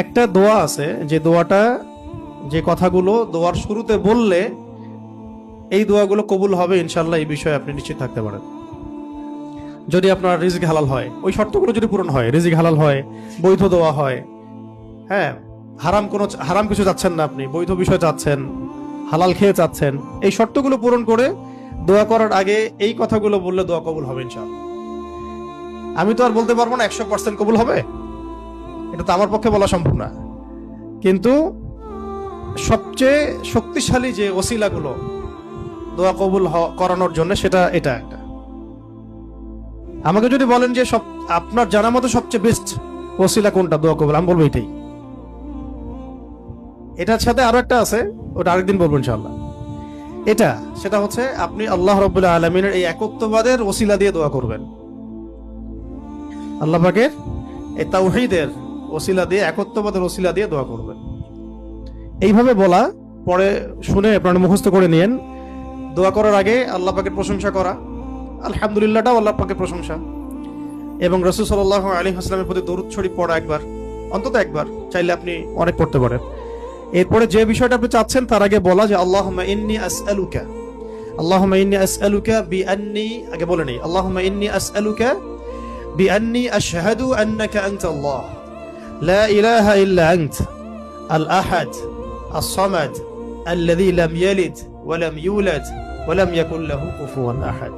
একটা দোয়া আছে যে দোয়াটা, যে কথাগুলো দোয়ার শুরুতে বললে এই দোয়াগুলো কবুল হবে ইনশাল্লাহ, এই বিষয়ে আপনি নিশ্চিত থাকতে পারেন। যদি আপনার রিজিক হালাল হয়, ওই শর্তগুলো যদি পূরণ হয়, রিজিক হালাল হয়, বৈধ দোয়া হয়, হ্যাঁ, হারাম কিছু চাচ্ছেন না, আপনি বৈধ বিষয় চাচ্ছেন, হালাল খেয়ে চাচ্ছেন, এই শর্তগুলো পূরণ করে দোয়া করার আগে এই কথাগুলো বললে দোয়া কবুল হবে ইনশাআল্লাহ। আমি তো আর বলতে পারবো না 100% কবুল হবে, এটা তো আমার পক্ষে বলা সম্ভব না, কিন্তু সবচেয়ে শক্তিশালী যে ওসিলাগুলো দোয়া কবুল করানোর জন্য সেটা এটা একটা। আমাকে যদি বলেন যে আপনার জানা মতো সবচেয়ে বেস্ট ওসিলা কোনটা দোয়া কবুল, আমি বলবো এটাই। এটার সাথে আরো একটা আছে, ওটা আরেকদিন বলবো ইনশাআল্লাহ। সেটা হচ্ছে আপনি আল্লাহ রাব্বুল আলামিনের এই একত্ববাদের ওসিলা দিয়ে দোয়া করবেন। আল্লাহ পাকের এই তাওহীদের ওসিলা দিয়ে, একত্ববাদের ওসিলা দিয়ে দোয়া করবেন। এইভাবে বলা, পরে শুনে আপনারা মুখস্থ করে নিয়েন। দোয়া করার আগে আল্লাহ পাকের প্রশংসা করা, আলহামদুলিল্লাহটাও আল্লাহ পাকের প্রশংসা, এবং রাসূল সাল্লাল্লাহু আলাইহি ওয়াসাল্লামের প্রতি দরুদ শরীফ পড়া একবার, অন্তত একবার, চাইলে আপনি অনেক পড়তে পারেন। এরপরে যে বিষয়টা আপনি চাচ্ছেন তার আগে বলা যে আল্লাহুম্মা ইন্নী আসআলুকা বিআন্নী, আগে বলে নেই, আল্লাহুম্মা ইন্নী আসআলুকা বিআন্নী আশহাদু আন্নাকা আনতাল্লাহ লা ইলাহা ইল্লা আনত আল আহাদ আস-সামাদ আল্লাযী লাম ইয়ালিদ ওয়া লাম ইউলাদ ওয়া লাম ইয়াকুল লাহু কুফুওয়ান আহাদ।